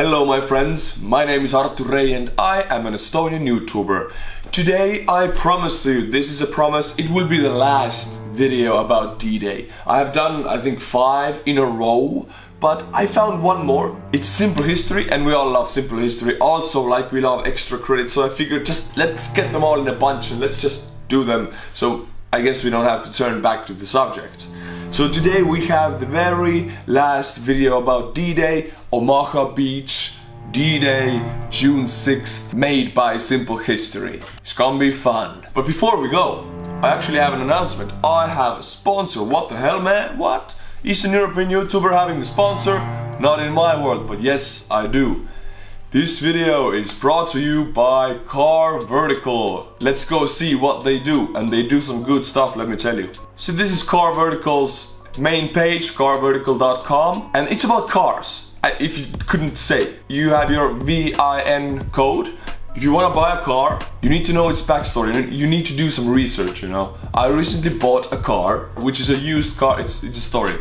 Hello my friends, my name is Artur and I am an Estonian YouTuber. Today I promise you, this is a promise, it will be the last video about D-Day. I have done I think 5 in a row, but I found one more. It's simple history and we all love simple history. Also like we love extra credits, so I figured just let's get them all in a bunch and let's just do them. So I guess we don't have to turn back to the subject. So today we have the very last video about D-Day, Omaha Beach, D-Day, June 6th, made by Simple History. It's gonna be fun. But before we go, I actually have an announcement. I have a sponsor. What the hell, man? What? Eastern European YouTuber having a sponsor? Not in my world, but yes, I do. This video is brought to you by Carvertical. Let's go see what they do, and they do some good stuff, let me tell you. So this is Carvertical's main page, carvertical.com, and it's about cars. If you couldn't say, you have your VIN code. If you want to buy a car, you need to know its backstory and you need to do some research, you know. I recently bought a car, which is a used car, it's a story.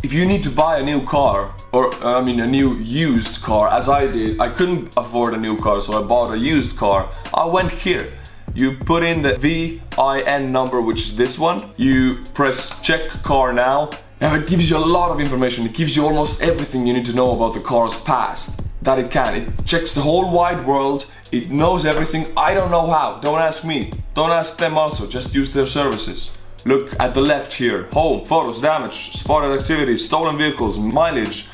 If you need to buy a new car, or a new used car, as I did, I couldn't afford a new car, so I bought a used car. I went here. You put in the VIN number, which is this one. You press check car now. Now it gives you a lot of information. It gives you almost everything you need to know about the car's past. That it can. It checks the whole wide world. It knows everything. I don't know how. Don't ask me. Don't ask them also. Just use their services. Look at the left here. Home, photos, damage, spotted activity, stolen vehicles, mileage,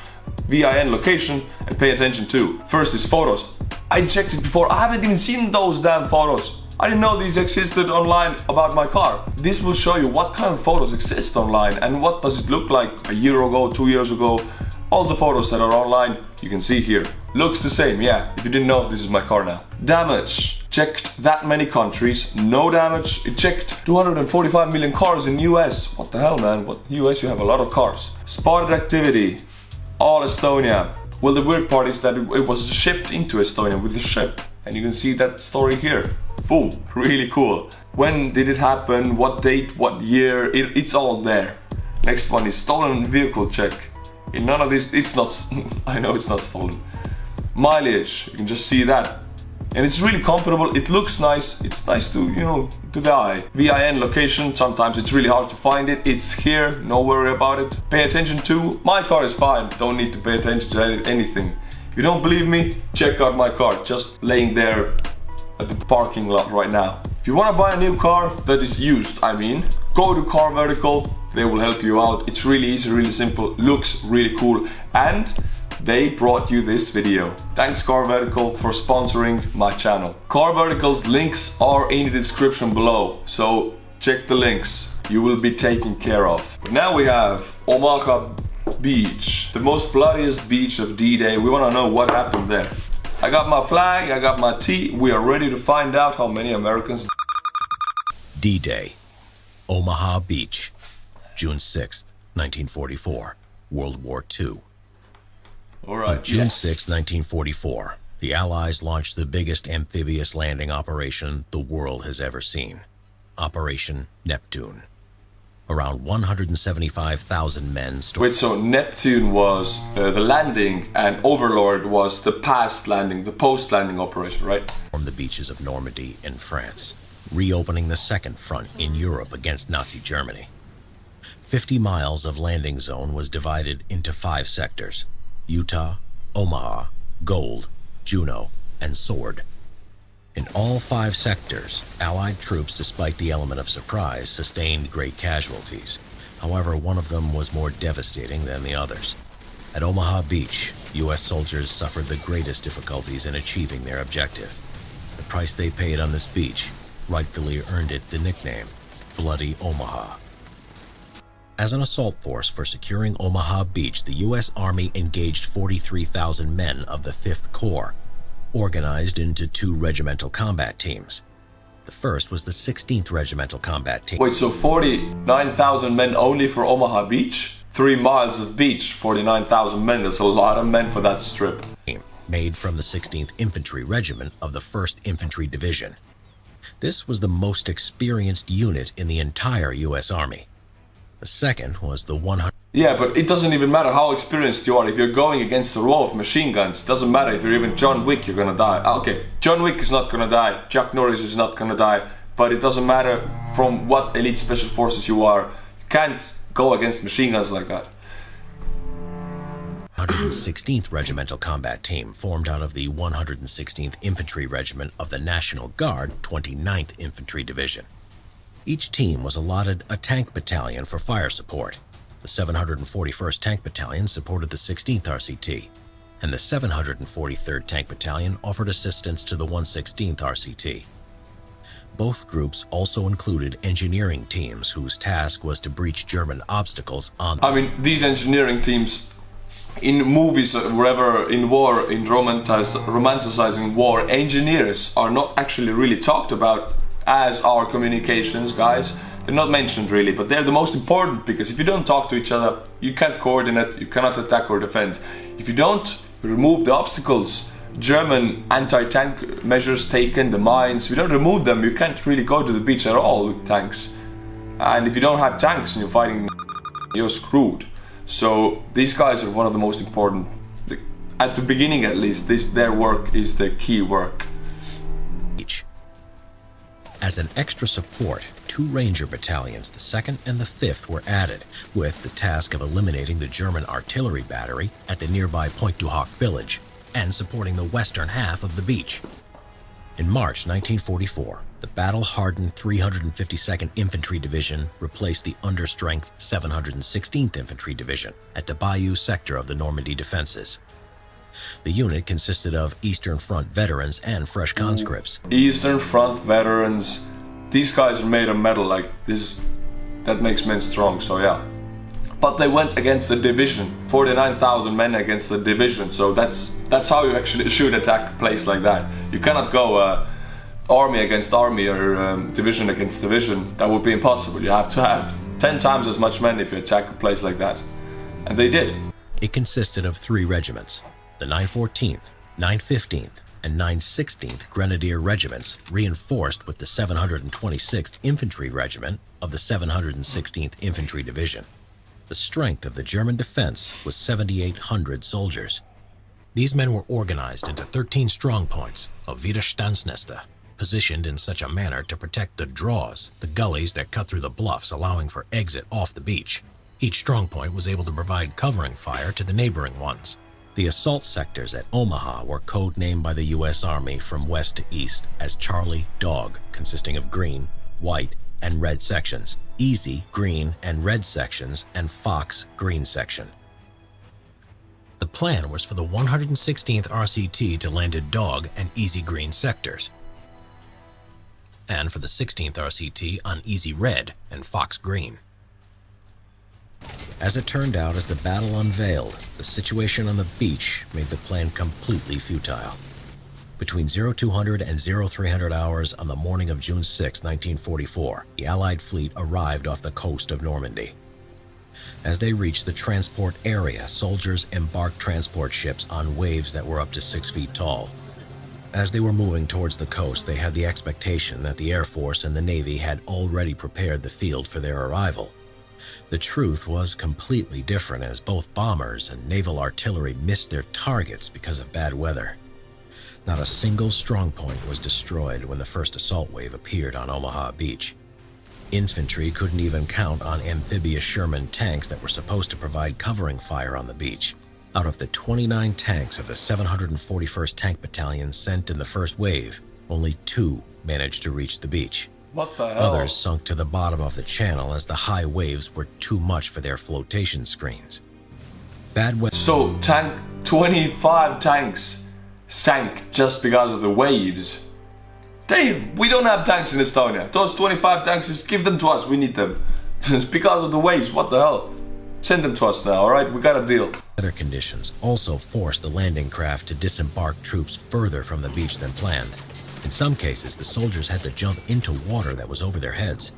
VIN location, and pay attention to. First is photos. I checked it before. I haven't even seen those damn photos. I didn't know these existed online about my car. This will show you what kind of photos exist online and what does it look like a year ago, 2 years ago. All the photos that are online, you can see here. Looks the same, yeah. If you didn't know, this is my car now. Damage. Checked that many countries. No damage. It checked 245 million cars in US. What the hell, man? What US? You have a lot of cars. Spotted activity. All Estonia. Well, the weird part is that it was shipped into Estonia with a ship. And you can see that story here. Boom. Really cool. When did it happen? What date? What year? It's all there. Next one is stolen vehicle check. In none of this, it's not, I know it's not stolen. Mileage, you can just see that. And it's really comfortable, it looks nice, it's nice to, you know, to the eye. VIN location, sometimes it's really hard to find it. It's here, no worry about it. Pay attention to, my car is fine, don't need to pay attention to anything. If you don't believe me, check out my car, just laying there at the parking lot right now. If you want to buy a new car that is used, go to Carvertical. They will help you out. It's really easy, really simple, looks really cool, and they brought you this video. Thanks Carvertical for sponsoring my channel. Carvertical's links are in the description below, so check the links. You will be taken care of. But now we have Omaha Beach, the most bloodiest beach of D-Day. We want to know what happened there. I got my flag, I got my tea. We are ready to find out how many Americans. D-Day, Omaha Beach, June 6th, 1944, World War II. All right. On June 6, 1944, the Allies launched the biggest amphibious landing operation the world has ever seen, Operation Neptune. Around 175,000 men. Wait, so Neptune was the landing and Overlord was the past landing, the post-landing operation, right? From the beaches of Normandy in France, reopening the second front in Europe against Nazi Germany. 50 miles of landing zone was divided into 5 sectors: Utah, Omaha, Gold, Juno, and Sword. In all 5 sectors, Allied troops, despite the element of surprise, sustained great casualties. However, one of them was more devastating than the others. At Omaha Beach, U.S. soldiers suffered the greatest difficulties in achieving their objective. The price they paid on this beach rightfully earned it the nickname, Bloody Omaha. As an assault force for securing Omaha Beach, the U.S. Army engaged 43,000 men of the 5th Corps, organized into 2 regimental combat teams. The first was the 16th Regimental Combat Team. Wait, so 49,000 men only for Omaha Beach? 3 miles of beach, 49,000 men, that's a lot of men for that strip. Made from the 16th Infantry Regiment of the 1st Infantry Division. This was the most experienced unit in the entire U.S. Army. The second was the 100. Yeah, but it doesn't even matter how experienced you are. If you're going against a row of machine guns, it doesn't matter if you're even John Wick, you're gonna die. Okay, John Wick is not gonna die, Chuck Norris is not gonna die, but it doesn't matter from what elite special forces you are. You can't go against machine guns like that. 116th Regimental Combat Team formed out of the 116th Infantry Regiment of the National Guard 29th Infantry Division. Each team was allotted a tank battalion for fire support. The 741st Tank Battalion supported the 16th RCT, and the 743rd Tank Battalion offered assistance to the 116th RCT. Both groups also included engineering teams whose task was to breach German obstacles on... I mean, these engineering teams, in movies, wherever, in war, in romanticizing war, engineers are not actually really talked about as our communications guys. They're not mentioned really, but they're the most important, because if you don't talk to each other, you can't coordinate, you cannot attack or defend. If you don't remove the obstacles, German anti-tank measures taken, the mines, if you don't remove them, you can't really go to the beach at all with tanks. And if you don't have tanks and you're fighting, you're screwed. So these guys are one of the most important, at the beginning at least, their work is the key work. As an extra support, 2 Ranger battalions, the 2nd and the 5th, were added, with the task of eliminating the German artillery battery at the nearby Pointe du Hoc village and supporting the western half of the beach. In March 1944, the battle-hardened 352nd Infantry Division replaced the understrength 716th Infantry Division at the Bayeux sector of the Normandy defenses. The unit consisted of Eastern Front veterans and fresh conscripts. Eastern Front veterans, these guys are made of metal, like this, that makes men strong, so yeah. But they went against the division, 49,000 men against the division, so that's how you actually should attack a place like that. You cannot go army against army or division against division. That would be impossible. You have to have 10 times as much men if you attack a place like that. And they did. It consisted of 3 regiments. The 914th, 915th, and 916th Grenadier Regiments, reinforced with the 726th Infantry Regiment of the 716th Infantry Division. The strength of the German defense was 7,800 soldiers. These men were organized into 13 strongpoints of Widerstandsnester, positioned in such a manner to protect the draws, the gullies that cut through the bluffs, allowing for exit off the beach. Each strongpoint was able to provide covering fire to the neighboring ones. The assault sectors at Omaha were codenamed by the U.S. Army from west to east as Charlie Dog, consisting of green, white, and red sections, Easy green and red sections, and Fox green section. The plan was for the 116th RCT to land at Dog and Easy green sectors, and for the 16th RCT on Easy red and Fox green. As it turned out, as the battle unveiled, the situation on the beach made the plan completely futile. Between 0200 and 0300 hours on the morning of June 6, 1944, the Allied fleet arrived off the coast of Normandy. As they reached the transport area, soldiers embarked transport ships on waves that were up to 6 feet tall. As they were moving towards the coast, they had the expectation that the Air Force and the Navy had already prepared the field for their arrival. The truth was completely different, as both bombers and naval artillery missed their targets because of bad weather. Not a single strongpoint was destroyed when the first assault wave appeared on Omaha Beach. Infantry couldn't even count on amphibious Sherman tanks that were supposed to provide covering fire on the beach. Out of the 29 tanks of the 741st Tank Battalion sent in the first wave, only 2 managed to reach the beach. What the hell? Others sunk to the bottom of the channel as the high waves were too much for their flotation screens. Bad weather. So 25 tanks sank just because of the waves. We don't have tanks in Estonia. Those 25 tanks, just give them to us, we need them. It's because of the waves, what the hell? Send them to us now, alright? We got a deal. Weather conditions also forced the landing craft to disembark troops further from the beach than planned. In some cases, the soldiers had to jump into water that was over their heads.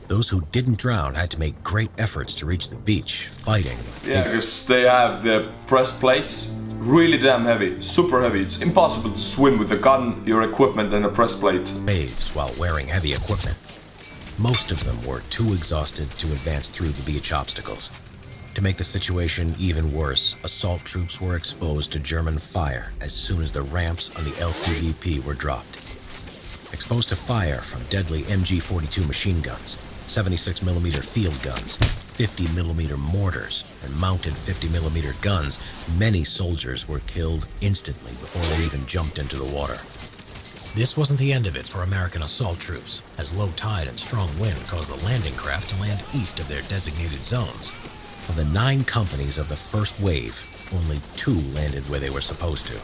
Those who didn't drown had to make great efforts to reach the beach, fighting. Yeah, because they have the press plates, really damn heavy, super heavy. It's impossible to swim with a gun, your equipment, and a press plate. Waves while wearing heavy equipment. Most of them were too exhausted to advance through the beach obstacles. To make the situation even worse, assault troops were exposed to German fire as soon as the ramps on the LCVP were dropped. Exposed to fire from deadly MG-42 machine guns, 76mm field guns, 50mm mortars, and mounted 50mm guns, many soldiers were killed instantly before they even jumped into the water. This wasn't the end of it for American assault troops, as low tide and strong wind caused the landing craft to land east of their designated zones. Of the 9 companies of the first wave, only 2 landed where they were supposed to.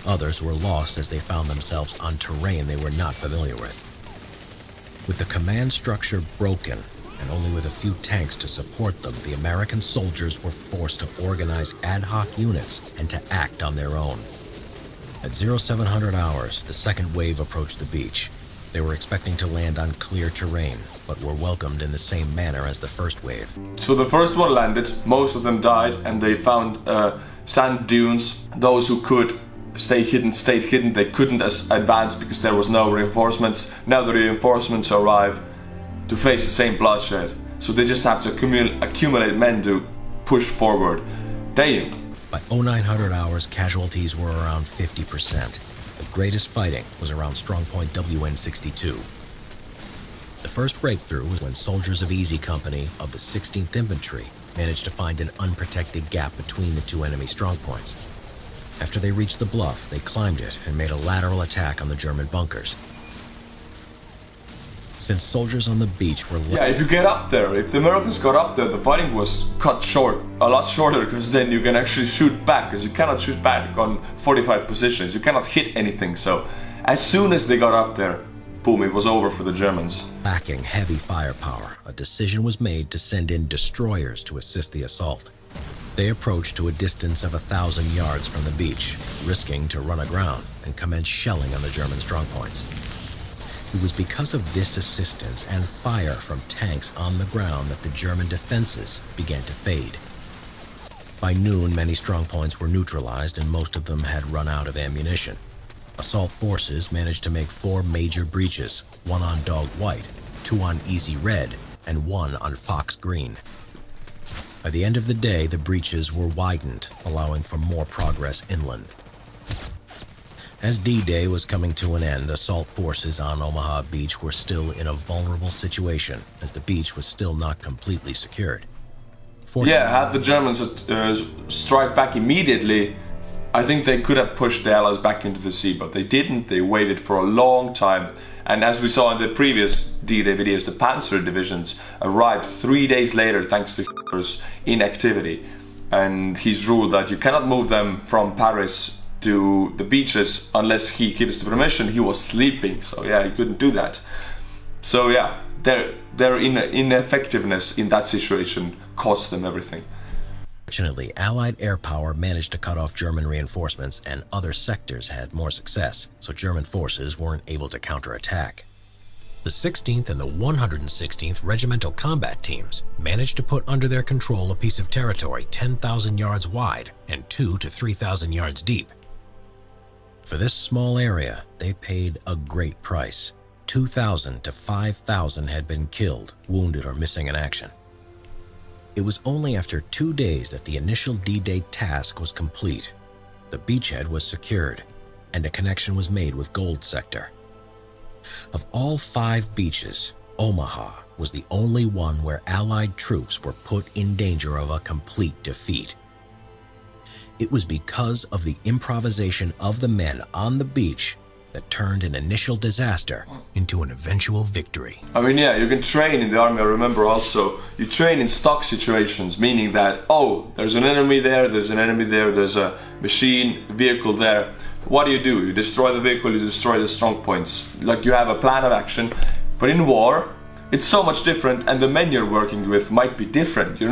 Others were lost as they found themselves on terrain they were not familiar with. With the command structure broken, and only with a few tanks to support them, the American soldiers were forced to organize ad hoc units and to act on their own. At 0700 hours, the second wave approached the beach. They were expecting to land on clear terrain, but were welcomed in the same manner as the first wave. So the first one landed, most of them died, and they found sand dunes. Those who could stayed hidden. They couldn't advance because there was no reinforcements. Now the reinforcements arrive to face the same bloodshed. So they just have to accumulate men to push forward. Damn. By 0900 hours, casualties were around 50%. The greatest fighting was around strongpoint WN62. The first breakthrough was when soldiers of Easy Company of the 16th Infantry managed to find an unprotected gap between the 2 enemy strongpoints. After they reached the bluff, they climbed it and made a lateral attack on the German bunkers. Since soldiers on the beach were... Yeah, if you get up there, if the Americans got up there, the fighting was cut short, a lot shorter, because then you can actually shoot back, because you cannot shoot back on 45 positions. You cannot hit anything, so as soon as they got up there, boom, it was over for the Germans. Lacking heavy firepower, a decision was made to send in destroyers to assist the assault. They approached to a distance of 1,000 yards from the beach, risking to run aground and commence shelling on the German strongpoints. It was because of this assistance and fire from tanks on the ground that the German defenses began to fade. By noon, many strongpoints were neutralized and most of them had run out of ammunition. Assault forces managed to make 4 major breaches, 1 on Dog White, 2 on Easy Red, and 1 on Fox Green. By the end of the day, the breaches were widened, allowing for more progress inland. As D-Day was coming to an end, assault forces on Omaha Beach were still in a vulnerable situation, as the beach was still not completely secured. Yeah, had the Germans strike back immediately, I think they could have pushed the Allies back into the sea, but they didn't. They waited for a long time. And as we saw in the previous D-Day videos, the Panzer divisions arrived 3 days later thanks to Hitler's inactivity. And he's ruled that you cannot move them from Paris to the beaches unless he gives the permission. He was sleeping, so yeah, he couldn't do that. So yeah, their ineffectiveness in that situation cost them everything. Fortunately, Allied air power managed to cut off German reinforcements, and other sectors had more success, so German forces weren't able to counterattack. The 16th and the 116th Regimental Combat Teams managed to put under their control a piece of territory 10,000 yards wide and 2,000 to 3,000 yards deep. For this small area, they paid a great price. 2,000 to 5,000 had been killed, wounded, or missing in action. It was only after 2 days that the initial D-Day task was complete. The beachhead was secured, and a connection was made with Gold Sector. Of all 5 beaches, Omaha was the only one where Allied troops were put in danger of a complete defeat. It was because of the improvisation of the men on the beach that turned an initial disaster into an eventual victory. I mean, yeah, you can train in the army. I remember also, you train in stock situations, meaning that, oh, there's an enemy there, there's an enemy there, there's a machine, vehicle there. What do? You destroy the vehicle, you destroy the strong points. Like, you have a plan of action. But in war, it's so much different, and the men you're working with might be different. You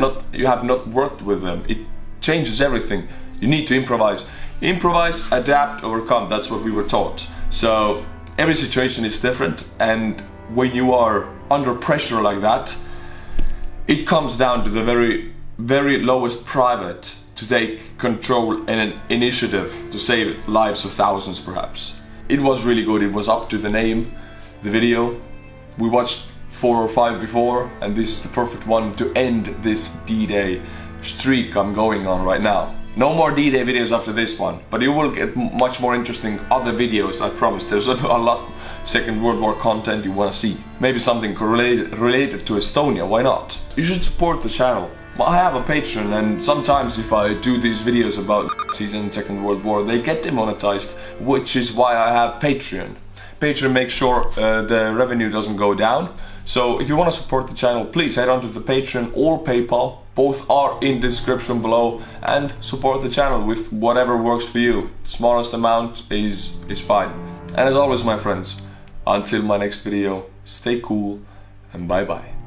have not worked with them. It changes everything. You need to improvise. Improvise, adapt, overcome. That's what we were taught. So every situation is different, and when you are under pressure like that, it comes down to the very, very lowest private to take control and an initiative to save lives of thousands perhaps. It was really good. It was up to the name, the video. We watched 4 or 5 before, and this is the perfect one to end this D-Day streak I'm going on right now. No more D-Day videos after this one, but you will get much more interesting other videos, I promise. There's a lot Second World War content you want to see. Maybe something related to Estonia, why not? You should support the channel. I have a Patreon, and sometimes if I do these videos about Nazis and Second World War, they get demonetized, which is why I have Patreon. Patreon makes sure the revenue doesn't go down. So if you want to support the channel, please head on to the Patreon or PayPal. Both are in the description below, and support the channel with whatever works for you. The smallest amount is fine. And as always, my friends, until my next video, stay cool and bye bye.